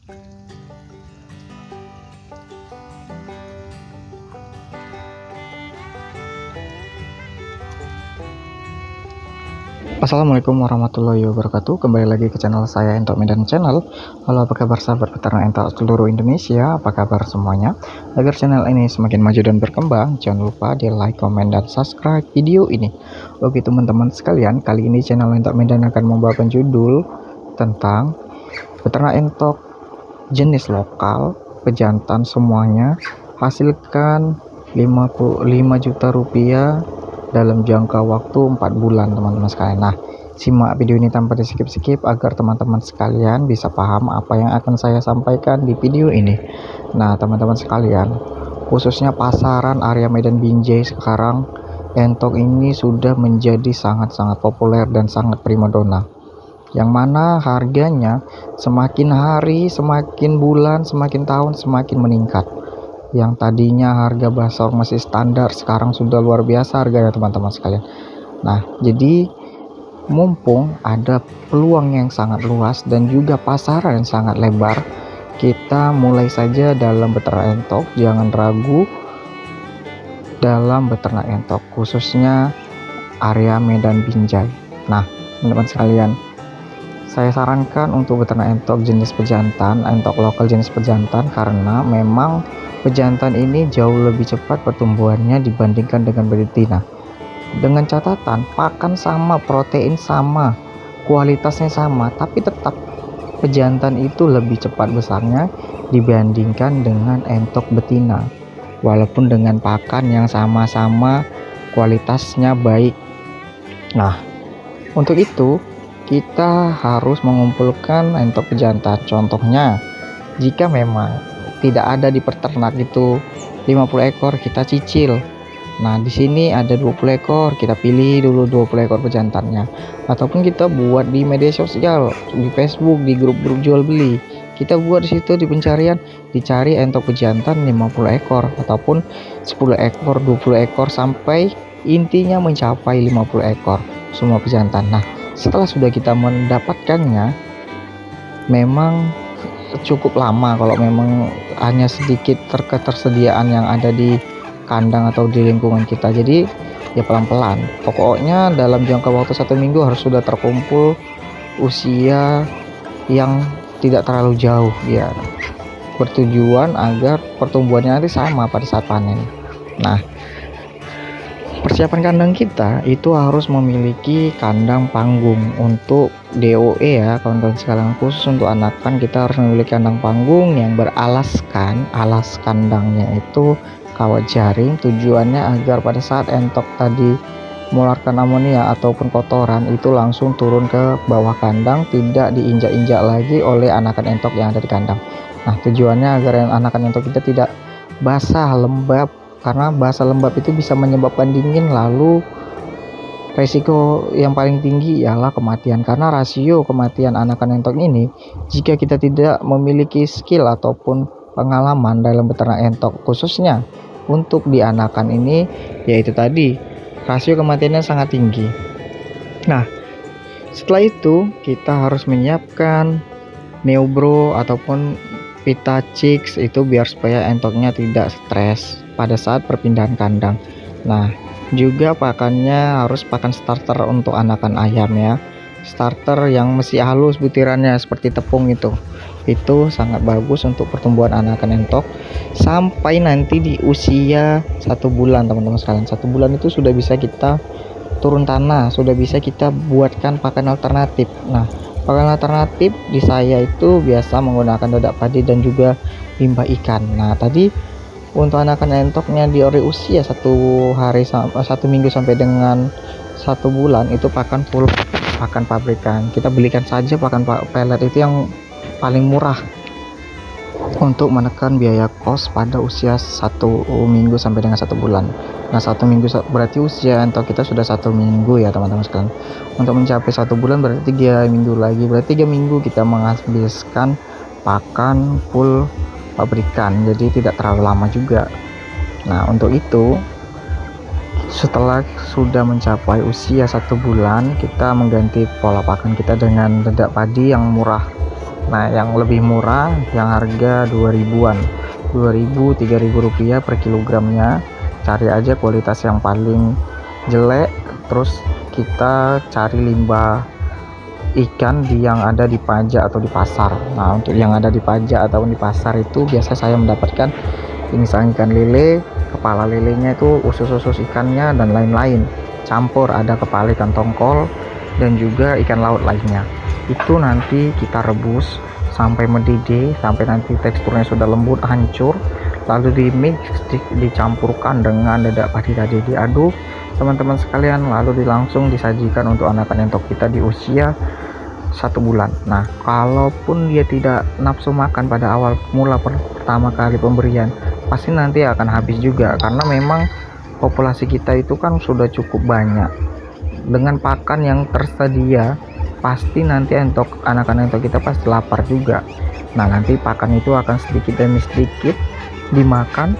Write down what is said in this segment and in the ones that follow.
Assalamualaikum warahmatullahi wabarakatuh. Kembali lagi ke channel saya, Entok Medan Channel. Halo, apa kabar sahabat peternak entok seluruh Indonesia? Apa kabar semuanya? Agar channel ini semakin maju dan berkembang, jangan lupa di like, comment, dan subscribe video ini. Oke teman-teman sekalian, kali ini channel Entok Medan akan membawakan judul tentang peternak entok jenis lokal, pejantan semuanya, hasilkan 55 juta rupiah dalam jangka waktu 4 bulan teman-teman sekalian. Nah, simak video ini tanpa di skip-skip agar teman-teman sekalian bisa paham apa yang akan saya sampaikan di video ini. Nah, teman-teman sekalian, khususnya pasaran area Medan Binjai sekarang, entok ini sudah menjadi sangat-sangat populer dan sangat primadona, yang mana harganya semakin hari, semakin bulan, semakin tahun semakin meningkat. Yang tadinya harga basor masih standar, sekarang sudah luar biasa harganya teman-teman sekalian. Nah, jadi mumpung ada peluang yang sangat luas dan juga pasaran yang sangat lebar, kita mulai saja dalam beternak entok. Jangan ragu dalam beternak entok, khususnya area Medan Binjai. Nah, teman-teman sekalian, saya sarankan untuk beternak entok jenis pejantan, entok lokal jenis pejantan, karena memang pejantan ini jauh lebih cepat pertumbuhannya dibandingkan dengan betina. Dengan catatan pakan sama, protein sama, kualitasnya sama, tapi tetap pejantan itu lebih cepat besarnya dibandingkan dengan entok betina, walaupun dengan pakan yang sama-sama kualitasnya baik. Nah, untuk itu kita harus mengumpulkan entok pejantan. Contohnya, jika memang tidak ada di peternak itu 50 ekor, kita cicil. Nah, di sini ada 20 ekor, kita pilih dulu 20 ekor pejantannya. Ataupun kita buat di media sosial, di Facebook, di grup-grup jual beli. Kita buat di situ di pencarian, dicari entok pejantan 50 ekor ataupun 10 ekor, 20 ekor sampai intinya mencapai 50 ekor semua pejantan. Nah, setelah sudah kita mendapatkannya, memang cukup lama kalau memang hanya sedikit ketersediaan yang ada di kandang atau di lingkungan kita. Jadi ya pelan-pelan, pokoknya dalam jangka waktu 1 minggu harus sudah terkumpul usia yang tidak terlalu jauh ya, bertujuan agar pertumbuhannya nanti sama pada saat panen. Nah, persiapan kandang kita itu harus memiliki kandang panggung untuk DOE ya kawan-kawan sekalian. Khusus untuk anakan kita harus memiliki kandang panggung yang beralaskan, alas kandangnya itu kawat jaring, tujuannya agar pada saat entok tadi mengeluarkan amonia ataupun kotoran itu langsung turun ke bawah kandang, tidak diinjak-injak lagi oleh anakan entok yang ada di kandang. Nah, tujuannya agar anakan entok kita tidak basah lembab, karena basah lembab itu bisa menyebabkan dingin, lalu resiko yang paling tinggi ialah kematian. Karena rasio kematian anakan entok ini, jika kita tidak memiliki skill ataupun pengalaman dalam beternak entok, khususnya untuk di anakan ini, yaitu tadi rasio kematiannya sangat tinggi. Nah, setelah itu kita harus menyiapkan neobro ataupun Vita Chicks itu biar supaya entoknya tidak stres pada saat perpindahan kandang. Nah, juga pakannya harus pakan starter untuk anakan ayam ya, starter yang masih halus butirannya seperti tepung itu sangat bagus untuk pertumbuhan anakan entok sampai nanti di usia 1 bulan teman-teman sekalian. 1 bulan itu sudah bisa kita turun tanah, sudah bisa kita buatkan pakan alternatif. Nah, pakan alternatif di saya itu biasa menggunakan dadak padi dan juga limbah ikan. Nah, tadi untuk anakan entoknya di usia 1 minggu sampai dengan 1 bulan itu pakan full, pakan pabrikan. Kita belikan saja pakan pelet itu yang paling murah untuk menekan biaya kos pada usia 1 minggu sampai dengan 1 bulan. Nah, 1 minggu berarti usia entok kita sudah 1 minggu ya teman-teman sekalian. Untuk mencapai 1 bulan berarti 3 minggu lagi, berarti 3 minggu kita menghabiskan pakan full pabrikan, jadi tidak terlalu lama juga. Nah, untuk itu setelah sudah mencapai usia 1 bulan, kita mengganti pola pakan kita dengan dadak padi yang murah Nah, yang lebih murah yang harga 2000-an, 2000 3000 rupiah per kilogramnya. Cari aja kualitas yang paling jelek, terus kita cari limbah ikan yang ada di pajak atau di pasar. Nah, untuk yang ada di pajak atau di pasar itu biasa saya mendapatkan misalnya ikan lele, kepala lelenya itu usus-usus ikannya dan lain-lain campur, ada kepala ikan tongkol dan juga ikan laut lainnya. Itu nanti kita rebus sampai mendidih, sampai nanti teksturnya sudah lembut hancur, lalu di mix, dicampurkan dengan dadak padi tadi, diaduk teman-teman sekalian, lalu langsung disajikan untuk anakan entok kita di usia 1 bulan. Nah, kalaupun dia tidak nafsu makan pada awal mula pertama kali pemberian, pasti nanti akan habis juga, karena memang populasi kita itu kan sudah cukup banyak. Dengan pakan yang tersedia, pasti nanti anakan entok kita pasti lapar juga. Nah, nanti pakan itu akan sedikit demi sedikit dimakan.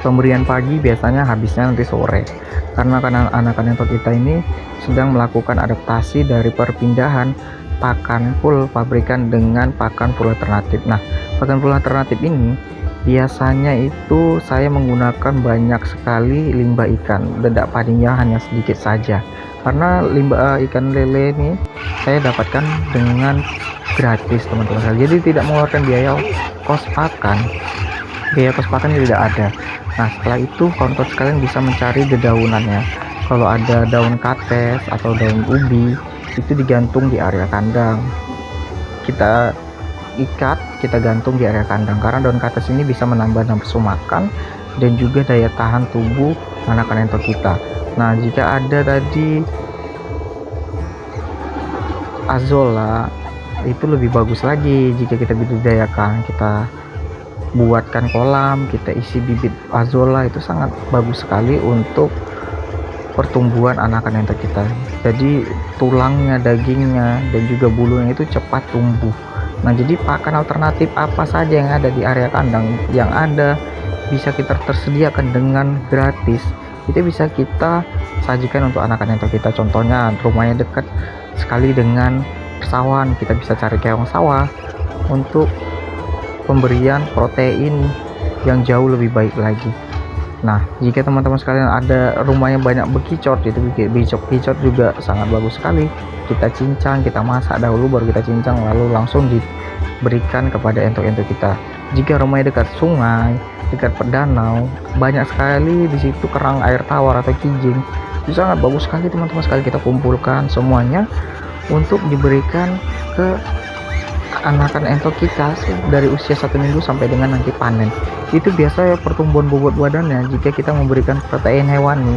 Pemberian pagi biasanya habisnya nanti sore, karena anakan entok kita ini sedang melakukan adaptasi dari perpindahan pakan full pabrikan dengan pakan full alternatif. Nah, pakan full alternatif ini biasanya itu saya menggunakan banyak sekali limbah ikan, dadak padinya hanya sedikit saja, karena limbah ikan lele ini saya dapatkan dengan gratis teman-teman, jadi tidak mengeluarkan biaya kos pakan. Biaya kos pakan tidak ada. Nah, setelah itu kawan-kawan sekalian bisa mencari dedaunannya. Kalau ada daun kates atau daun ubi, itu digantung di area kandang, kita ikat, kita gantung di area kandang, karena daun kates ini bisa menambah nafsu makan dan juga daya tahan tubuh anakan entok kita. Nah, jika ada tadi azolla, itu lebih bagus lagi jika kita budidayakan, kita buatkan kolam, kita isi bibit azolla, itu sangat bagus sekali untuk pertumbuhan anakan entok kita. Jadi tulangnya, dagingnya, dan juga bulunya itu cepat tumbuh. Nah, jadi pakan alternatif apa saja yang ada di area kandang yang ada bisa kita tersediakan dengan gratis, itu bisa kita sajikan untuk anakan entok kita. Contohnya rumahnya dekat sekali dengan persawahan, kita bisa cari keong sawah untuk pemberian protein yang jauh lebih baik lagi. Nah, jika teman-teman sekalian ada rumahnya banyak bekicot, itu bekicot juga sangat bagus sekali. Kita cincang, kita masak dahulu, baru kita cincang, lalu langsung diberikan kepada entok-entok kita. Jika rumahnya dekat sungai, dekat danau, banyak sekali di situ kerang air tawar atau kijing, itu sangat bagus sekali teman-teman sekalian. Kita kumpulkan semuanya untuk diberikan ke anakan entok kita dari usia 1 minggu sampai dengan nanti panen. Itu biasa ya pertumbuhan bobot badannya, jika kita memberikan protein hewani,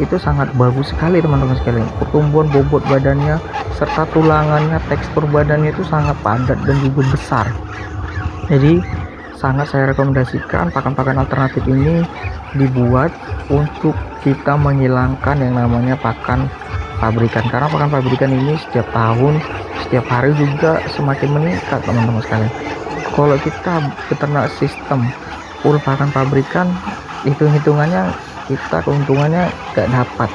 itu sangat bagus sekali teman-teman sekalian. Pertumbuhan bobot badannya serta tulangannya, tekstur badannya itu sangat padat dan juga besar. Jadi sangat saya rekomendasikan pakan-pakan alternatif ini dibuat untuk kita menghilangkan yang namanya pakan pabrikan, karena pakan pabrikan ini setiap tahun, setiap hari juga semakin meningkat teman-teman sekalian. Kalau kita beternak sistem full pakan pabrikan, hitung-hitungannya kita keuntungannya gak dapat.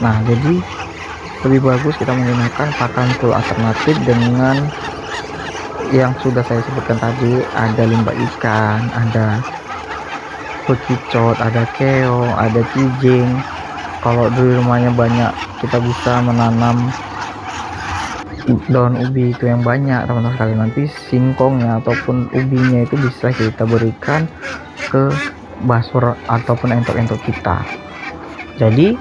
Nah, jadi lebih bagus kita menggunakan pakan full alternatif dengan yang sudah saya sebutkan tadi, ada limbah ikan, ada bekicot, ada keong, ada kijing. Kalau di rumahnya banyak, kita bisa menanam daun ubi itu yang banyak teman-teman sekalian. Nanti singkongnya ataupun ubinya itu bisa kita berikan ke basur ataupun entok-entok kita. Jadi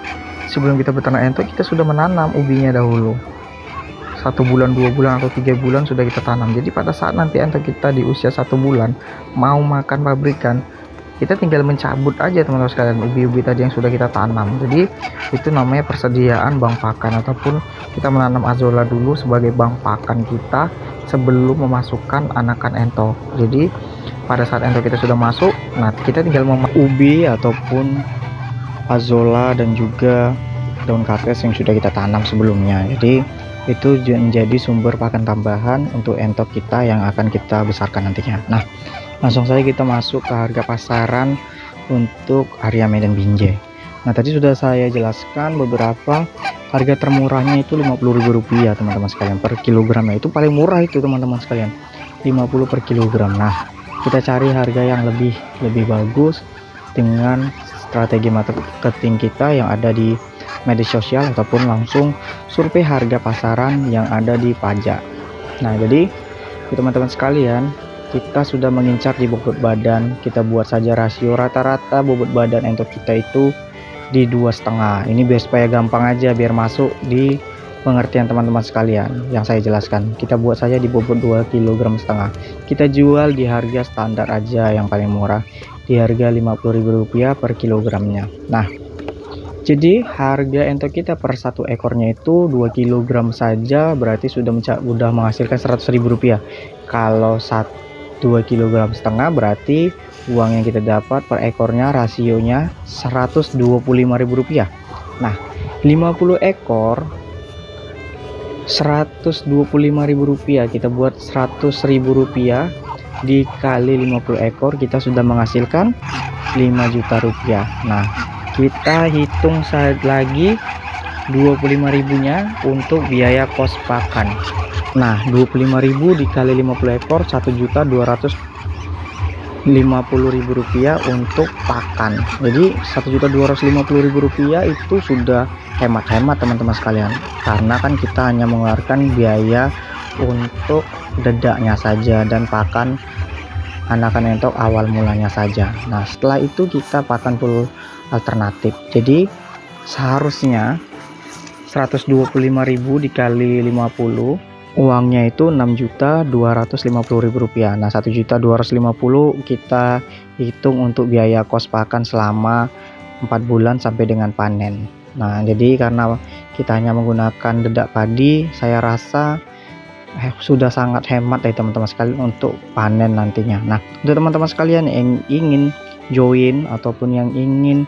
sebelum kita beternak entok, kita sudah menanam ubinya dahulu. 1 bulan, 2 bulan, atau 3 bulan sudah kita tanam. Jadi pada saat nanti entok kita di usia 1 bulan mau makan pabrikan, kita tinggal mencabut aja teman-teman sekalian ubi-ubi tadi yang sudah kita tanam. Jadi itu namanya persediaan bank pakan, ataupun kita menanam azolla dulu sebagai bank pakan kita sebelum memasukkan anakan entok. Jadi pada saat entok kita sudah masuk, nah kita tinggal ubi ataupun azolla dan juga daun kates yang sudah kita tanam sebelumnya. Jadi itu menjadi sumber pakan tambahan untuk entok kita yang akan kita besarkan nantinya. Nah, langsung saja kita masuk ke harga pasaran untuk area Medan Binjai. Nah, tadi sudah saya jelaskan beberapa harga termurahnya itu Rp50.000 teman-teman sekalian per kilogramnya. Itu paling murah itu teman-teman sekalian, 50 per kilogram. Nah, kita cari harga yang lebih bagus dengan strategi marketing kita yang ada di media sosial ataupun langsung survei harga pasaran yang ada di pajak. Nah, jadi teman-teman sekalian, kita sudah mengincar di bobot badan. Kita buat saja rasio rata-rata bobot badan entok kita itu di 2,5. Ini biar supaya gampang aja, biar masuk di pengertian teman-teman sekalian yang saya jelaskan. Kita buat saja di bobot 2,5 kg. Kita jual di harga standar aja yang paling murah, di harga Rp50.000 per kilogramnya. Nah, jadi harga entok kita per satu ekornya itu 2 kg saja berarti sudah menghasilkan Rp100.000. Kalau 2,5 kg berarti uang yang kita dapat per ekornya rasionya Rp125.000. Nah, 50 ekor Rp125.000, kita buat Rp100.000 dikali 50 ekor, kita sudah menghasilkan Rp5 juta. Nah, kita hitung lagi 25.000 nya untuk biaya kos pakan. Nah, 25.000 dikali 50 ekor, Rp1.250.000 untuk pakan. Jadi Rp1.250.000 itu sudah hemat-hemat teman-teman sekalian, karena kan kita hanya mengeluarkan biaya untuk dedaknya saja dan pakan anakan entok awal mulanya saja. Nah, setelah itu kita pakan full alternatif. Jadi seharusnya Rp125.000 dikali 50, uangnya itu Rp6.250.000. Nah, Rp1.250.000 kita hitung untuk biaya kos pakan selama 4 bulan sampai dengan panen. Nah, jadi karena kita hanya menggunakan dedak padi, saya rasa sudah sangat hemat ya teman-teman sekalian untuk panen nantinya. Nah, untuk teman-teman sekalian yang ingin join ataupun yang ingin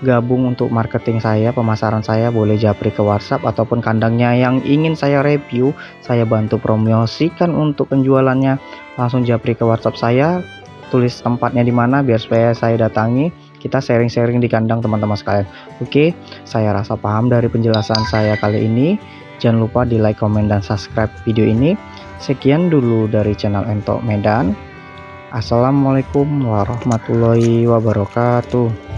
gabung untuk marketing saya, pemasaran saya, boleh japri ke WhatsApp, ataupun kandangnya yang ingin saya review, saya bantu promosikan untuk penjualannya, langsung japri ke WhatsApp saya, tulis tempatnya di mana biar supaya saya datangi, kita sharing-sharing di kandang teman-teman sekalian. Oke, saya rasa paham dari penjelasan saya kali ini. Jangan lupa di like, komen, dan subscribe video ini. Sekian dulu dari channel Entok Medan. Assalamualaikum warahmatullahi wabarakatuh.